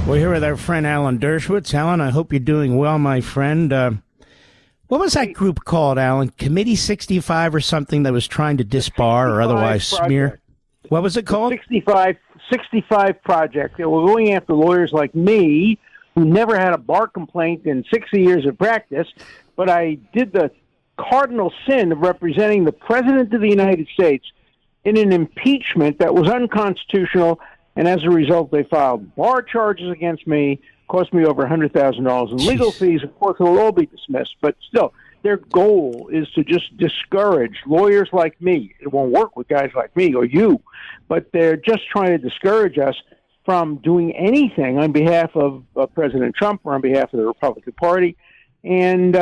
We're here with our friend Alan Dershowitz. Alan, I hope you're doing well, my friend. What was that group called, Alan? Committee 65 or something that was trying to disbar or otherwise smear? What was it called? 65 Project. They were going after lawyers like me who never had a bar complaint in 60 years of practice, but I did the cardinal sin of representing the President of the United States in an impeachment that was unconstitutional, and as a result, they filed bar charges against me, cost me over $100,000 in legal fees. Of course, it'll all be dismissed, but still, their goal is to just discourage lawyers like me. It won't work with guys like me or you, but they're just trying to discourage us from doing anything on behalf of President Trump or on behalf of the Republican Party, and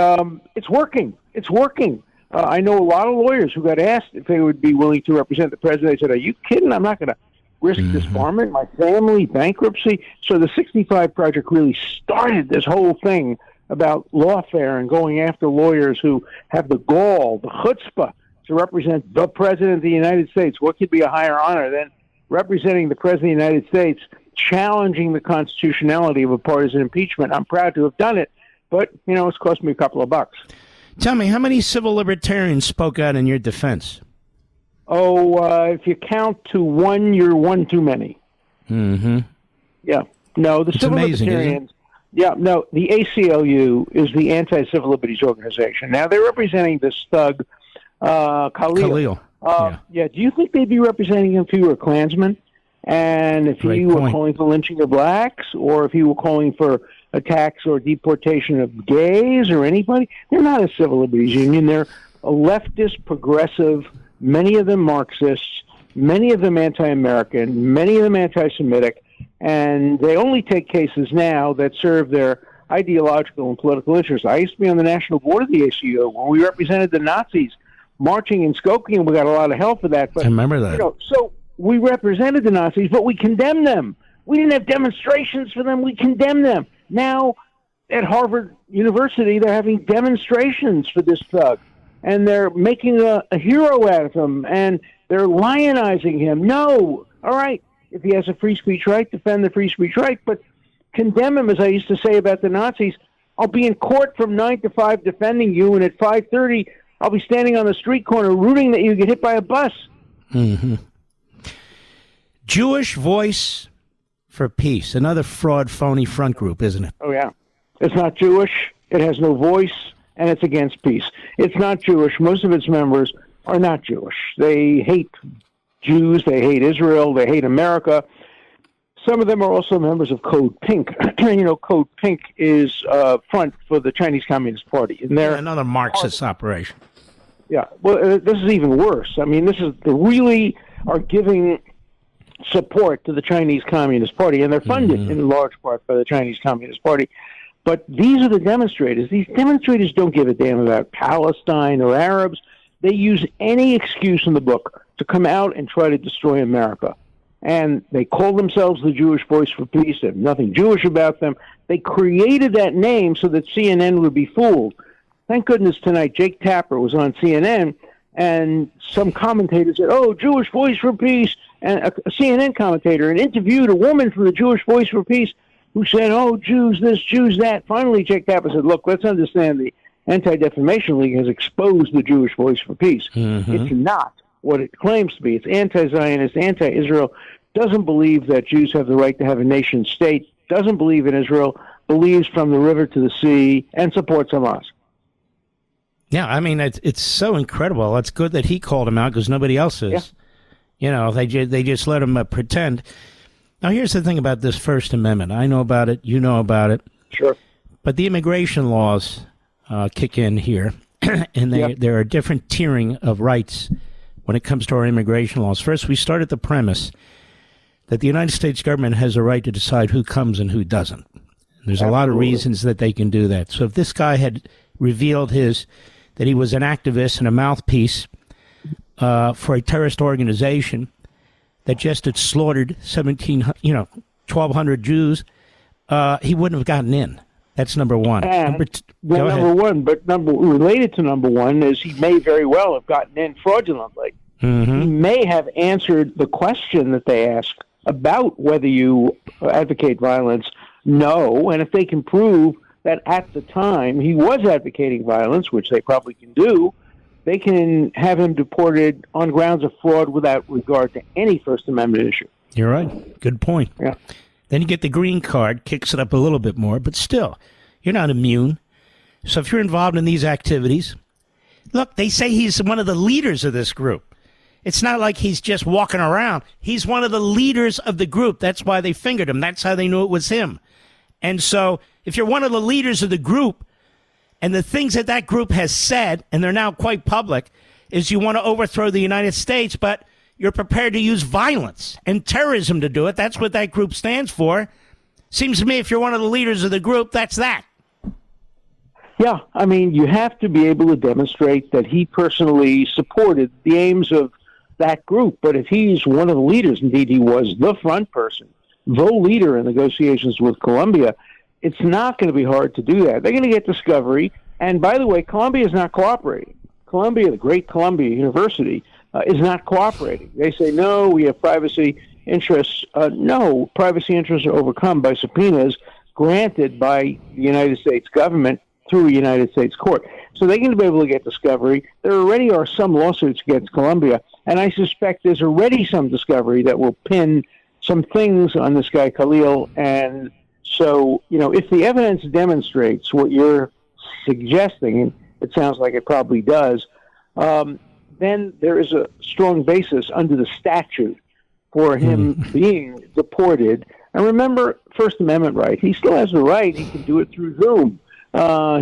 it's working. It's working. I know a lot of lawyers who got asked if they would be willing to represent the president. They said, "Are you kidding? I'm not going to risk disbarment, my family, bankruptcy." So the 65 Project really started this whole thing about lawfare and going after lawyers who have the gall, the chutzpah, to represent the President of the United States. What could be a higher honor than representing the President of the United States, challenging the constitutionality of a partisan impeachment? I'm proud to have done it, but, you know, it's cost me a couple of bucks. Tell me, how many civil libertarians spoke out in your defense? If you count to one, you're one too many. Mm-hmm. Yeah. No, the civil libertarians... Yeah, no, the ACLU is the Anti-Civil Liberties Organization. Now, they're representing this thug, Khalil. Yeah, do you think they'd be representing him if he were a Klansman? And if he were calling for lynching of blacks, or if he were calling for attacks or deportation of gays or anybody? They're not a civil liberties union. They're a leftist, progressive, many of them Marxists, many of them anti-American, many of them anti-Semitic, and they only take cases now that serve their ideological and political interests. I used to be on the national board of the ACLU when we represented the Nazis marching in Skokie, and we got a lot of help for that. But, I remember that. You know, so we represented the Nazis, but we condemned them. We didn't have demonstrations for them. We condemned them. Now, at Harvard University, they're having demonstrations for this thug, and they're making a hero out of him, and they're lionizing him. No, all right, if he has a free speech right, defend the free speech right, but condemn him, as I used to say about the Nazis. I'll be in court from 9 to 5 defending you, and at 5:30, I'll be standing on the street corner rooting that you get hit by a bus. Mm-hmm. Jewish Voice for Peace, another fraud, phony front group, isn't it? Oh, yeah. It's not Jewish, it has no voice, and it's against peace. It's not Jewish. Most of its members are not Jewish. They hate Jews, they hate Israel, they hate America. Some of them are also members of Code Pink. You know, Code Pink is front for the Chinese Communist Party. And they're another Marxist operation. Yeah, well, this is even worse. I mean, they really are giving support to the Chinese Communist Party, and they're funded in large part by the Chinese Communist Party. But these are the demonstrators. These demonstrators don't give a damn about Palestine or Arabs. They use any excuse in the book to come out and try to destroy America. And they call themselves the Jewish Voice for Peace. There's nothing Jewish about them. They created that name so that CNN would be fooled. Thank goodness tonight Jake Tapper was on CNN, and some commentator said, "Oh, Jewish Voice for Peace," and a CNN commentator and interviewed a woman from the Jewish Voice for Peace who said, "Oh, Jews this, Jews that." Finally, Jake Tapper said, "Look, let's understand the Anti-Defamation League has exposed the Jewish Voice for Peace. It's not what it claims to be. It's anti-Zionist, anti-Israel, doesn't believe that Jews have the right to have a nation state, doesn't believe in Israel, believes from the river to the sea, and supports Hamas." Yeah, I mean, it's so incredible. It's good that he called him out because nobody else is. Yeah. You know, they just let him pretend. Now, here's the thing about this First Amendment. I know about it. You know about it. Sure. But the immigration laws kick in here, and there are different tiering of rights when it comes to our immigration laws. First, we start at the premise that the United States government has a right to decide who comes and who doesn't. And there's a lot of reasons that they can do that. So if this guy had revealed that he was an activist and a mouthpiece for a terrorist organization that just had slaughtered 1,200 Jews, he wouldn't have gotten in. That's number one. And related to number one is he may very well have gotten in fraudulently. Mm-hmm. He may have answered the question that they ask about whether you advocate violence No. And if they can prove that at the time he was advocating violence, which they probably can do, they can have him deported on grounds of fraud without regard to any First Amendment issue. You're right. Good point. Yeah. Then you get the green card, kicks it up a little bit more, but still, you're not immune. So if you're involved in these activities, look, they say he's one of the leaders of this group. It's not like he's just walking around. He's one of the leaders of the group. That's why they fingered him. That's how they knew it was him. And so if you're one of the leaders of the group, and the things that that group has said, and they're now quite public, is you want to overthrow the United States, but you're prepared to use violence and terrorism to do it. That's what that group stands for. Seems to me if you're one of the leaders of the group, that's that. Yeah, I mean, you have to be able to demonstrate that he personally supported the aims of that group. But if he's one of the leaders, indeed he was the front person, the leader in negotiations with Colombia, it's not going to be hard to do that. They're going to get discovery. And by the way, Colombia is not cooperating. Columbia, the great Columbia University, is not cooperating. They say, no, we have privacy interests. No, privacy interests are overcome by subpoenas granted by the United States government through a United States court. So they're going to be able to get discovery. There already are some lawsuits against Colombia, and I suspect there's already some discovery that will pin some things on this guy Khalil. And so, if the evidence demonstrates what you're suggesting, and it sounds like it probably does, then there is a strong basis under the statute for him being deported. And remember, First Amendment right. He still has the right. He can do it through Zoom.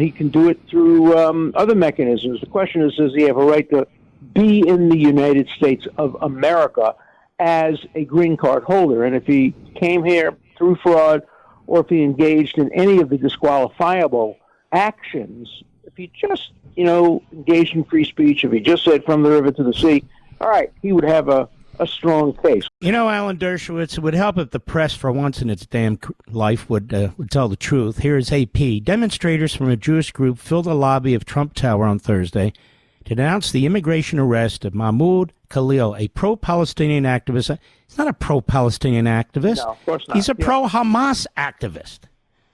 He can do it through other mechanisms. The question is, does he have a right to be in the United States of America as a green card holder? And if he came here through fraud, or if he engaged in any of the disqualifiable actions, if he just, engaged in free speech, if he just said from the river to the sea, all right, he would have a strong case. Alan Dershowitz, it would help if the press, for once in its damn life, would tell the truth. Here is AP. Demonstrators from a Jewish group filled the lobby of Trump Tower on Thursday to denounce the immigration arrest of Mahmoud Khalil, a pro-Palestinian activist. He's not a pro-Palestinian activist. No, of course not. He's a pro-Hamas activist.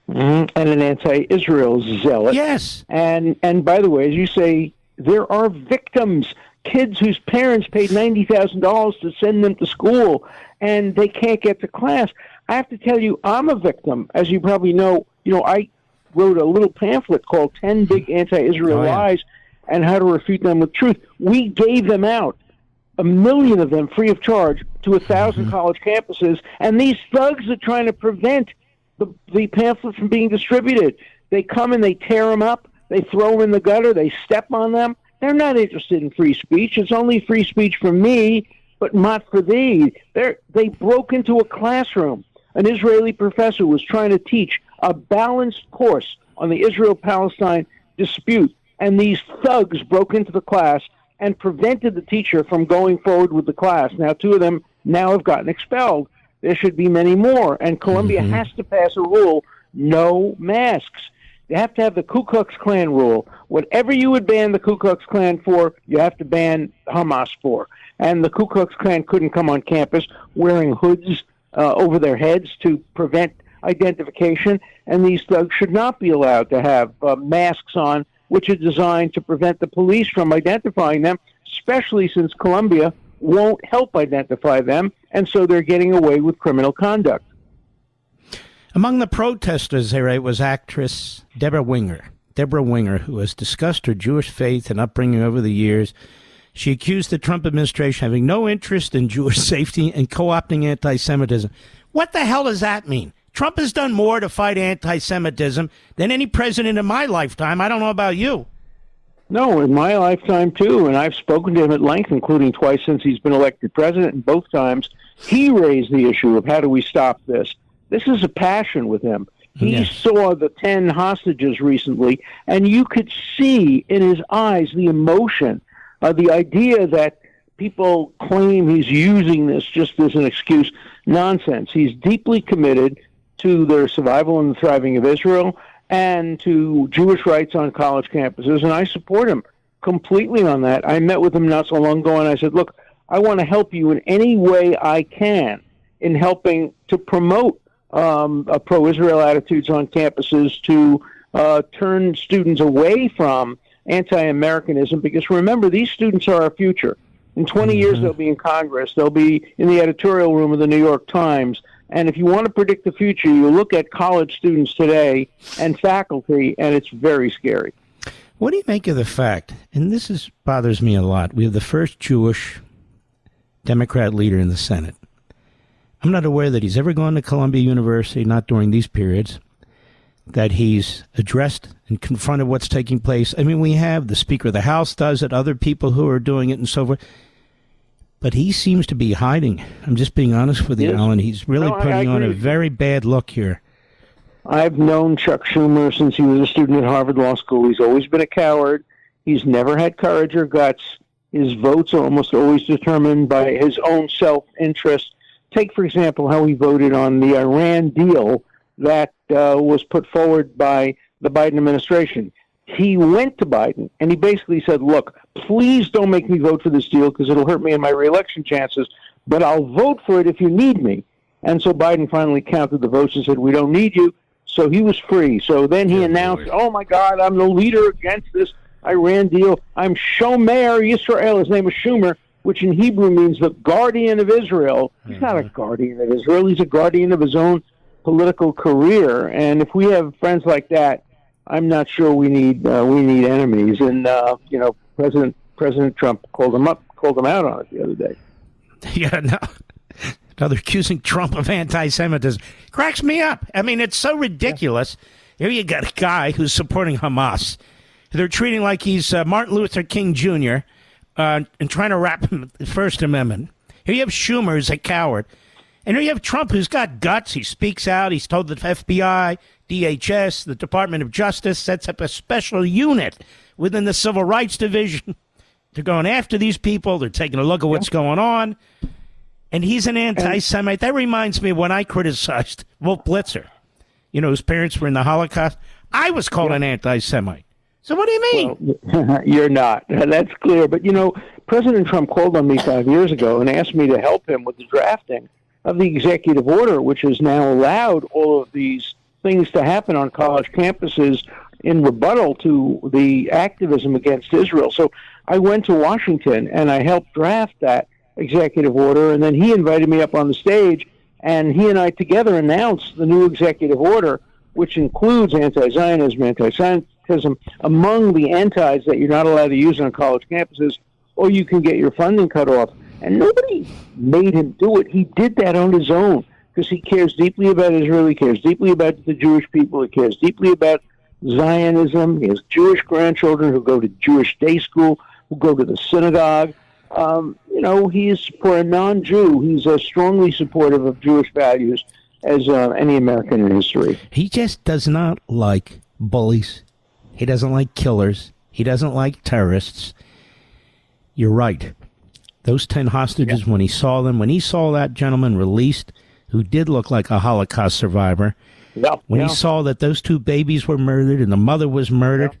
Mm-hmm. And an anti-Israel zealot. Yes. And by the way, as you say, there are victims, kids whose parents paid $90,000 to send them to school, and they can't get to class. I have to tell you, I'm a victim. As you probably know, I wrote a little pamphlet called 10 Big Anti-Israel Lies and How to Refute Them with Truth. We gave them out, 1 million of them free of charge, to 1,000 college campuses, and these thugs are trying to prevent the pamphlet from being distributed. They come and they tear them up, they throw them in the gutter, they step on them. They're not interested in free speech. It's only free speech for me, but not for thee. They broke into a classroom. An Israeli professor was trying to teach a balanced course on the Israel-Palestine dispute, and these thugs broke into the class and prevented the teacher from going forward with the class. Now, 2 of them now have gotten expelled. There should be many more, and Colombia has to pass a rule, no masks. You have to have the Ku Klux Klan rule. Whatever you would ban the Ku Klux Klan for, you have to ban Hamas for. And the Ku Klux Klan couldn't come on campus wearing hoods over their heads to prevent identification, and these thugs should not be allowed to have masks on, which are designed to prevent the police from identifying them, especially since Colombia won't help identify them, and so they're getting away with criminal conduct. Among the protesters there was actress Deborah Winger, who has discussed her Jewish faith and upbringing over the years. She accused the Trump administration of having no interest in Jewish safety and co-opting anti-Semitism. What the hell does that mean? Trump has done more to fight anti-Semitism than any president in my lifetime. I don't know about you. No, in my lifetime, too, and I've spoken to him at length, including twice since he's been elected president, and both times he raised the issue of how do we stop this. This is a passion with him. He saw the 10 hostages recently, and you could see in his eyes the emotion, the idea that people claim he's using this just as an excuse. Nonsense. He's deeply committed to the survival and the thriving of Israel and to Jewish rights on college campuses, and I support him completely on that. I met with him not so long ago, and I said, look, I want to help you in any way I can in helping to promote pro-Israel attitudes on campuses to turn students away from anti-Americanism, because remember, these students are our future. In 20 years, they'll be in Congress. They'll be in the editorial room of the New York Times. And if you want to predict the future, you look at college students today and faculty, and it's very scary. What do you make of the fact, and bothers me a lot, we have the first Jewish Democrat leader in the Senate. I'm not aware that he's ever gone to Columbia University, not during these periods, that he's addressed and confronted what's taking place. I mean, we have the Speaker of the House does it, other people who are doing it and so forth. But he seems to be hiding. I'm just being honest with you, Alan. He's really putting on a very bad look here. I've known Chuck Schumer since he was a student at Harvard Law School. He's always been a coward. He's never had courage or guts. His votes are almost always determined by his own self-interest. Take, for example, how he voted on the Iran deal that was put forward by the Biden administration. He went to Biden, and he basically said, look, please don't make me vote for this deal because it'll hurt me in my reelection chances, but I'll vote for it if you need me. And so Biden finally counted the votes and said, we don't need you. So he was free. So then he announced, oh, my God, I'm the leader against this Iran deal. I'm Shomer Yisrael. His name is Schumer, which in Hebrew means the guardian of Israel. He's not a guardian of Israel. He's a guardian of his own political career. And if we have friends like that, I'm not sure we need enemies. And President Trump called him out on it the other day. Yeah, no. Now they're accusing Trump of anti-Semitism. Cracks me up. I mean, it's so ridiculous. Yeah. Here you got a guy who's supporting Hamas. They're treating like he's Martin Luther King Jr. And trying to wrap him the First Amendment. Here you have Schumer, who's a coward. And here you have Trump, who's got guts. He speaks out. He's told the FBI, DHS, the Department of Justice, sets up a special unit within the Civil Rights Division. They're going after these people. They're taking a look at what's going on. And he's an anti-Semite. That reminds me of when I criticized Wolf Blitzer, whose parents were in the Holocaust. I was called an anti-Semite. So what do you mean? Well, you're not. That's clear. But, President Trump called on me 5 years ago and asked me to help him with the drafting of the executive order, which has now allowed all of these things to happen on college campuses in rebuttal to the activism against Israel. So I went to Washington and I helped draft that executive order, and then he invited me up on the stage, and he and I together announced the new executive order, which includes anti-Zionism, anti-Semitism, among the antis that you're not allowed to use on college campuses, or you can get your funding cut off. And nobody made him do it. He did that on his own because he cares deeply about Israel. He cares deeply about the Jewish people. He cares deeply about Zionism. He has Jewish grandchildren who go to Jewish day school, who go to the synagogue. He is, for a non-Jew, he's as strongly supportive of Jewish values as any American in history. He just does not like bullies. He doesn't like killers. He doesn't like terrorists. You're right. Those 10 hostages, when he saw that gentleman released, who did look like a Holocaust survivor, he saw that those 2 babies were murdered and the mother was murdered,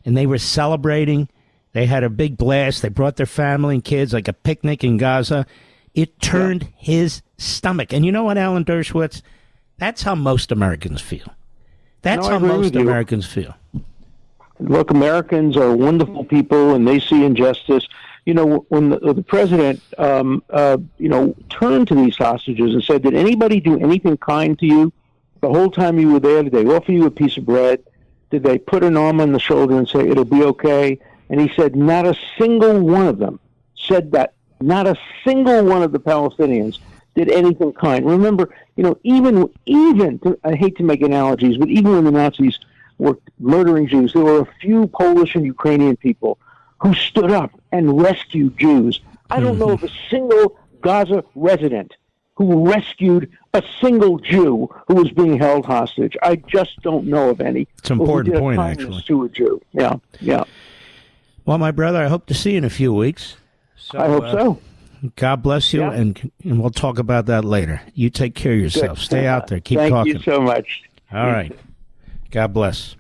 and they were celebrating. They had a big blast. They brought their family and kids, like a picnic in Gaza. It turned his stomach. And you know what, Alan Dershowitz? That's how most Americans feel. That's how most Americans feel. Look, Americans are wonderful people, and they see injustice. When the president, turned to these hostages and said, did anybody do anything kind to you the whole time you were there? Did they offer you a piece of bread? Did they put an arm on the shoulder and say, it'll be okay? And he said, not a single one of them said that. Not a single one of the Palestinians did anything kind. Remember, even I hate to make analogies, but even when the Nazis were murdering Jews, there were a few Polish and Ukrainian people who stood up and rescued Jews. I don't know of a single Gaza resident who rescued a single Jew who was being held hostage. I just don't know of any. It's an important point, actually. To a Jew. Yeah. Well, my brother, I hope to see you in a few weeks. So, I hope so. God bless you, and we'll talk about that later. You take care of yourself. Stay out there. Keep talking. Thank you so much. All right. God bless.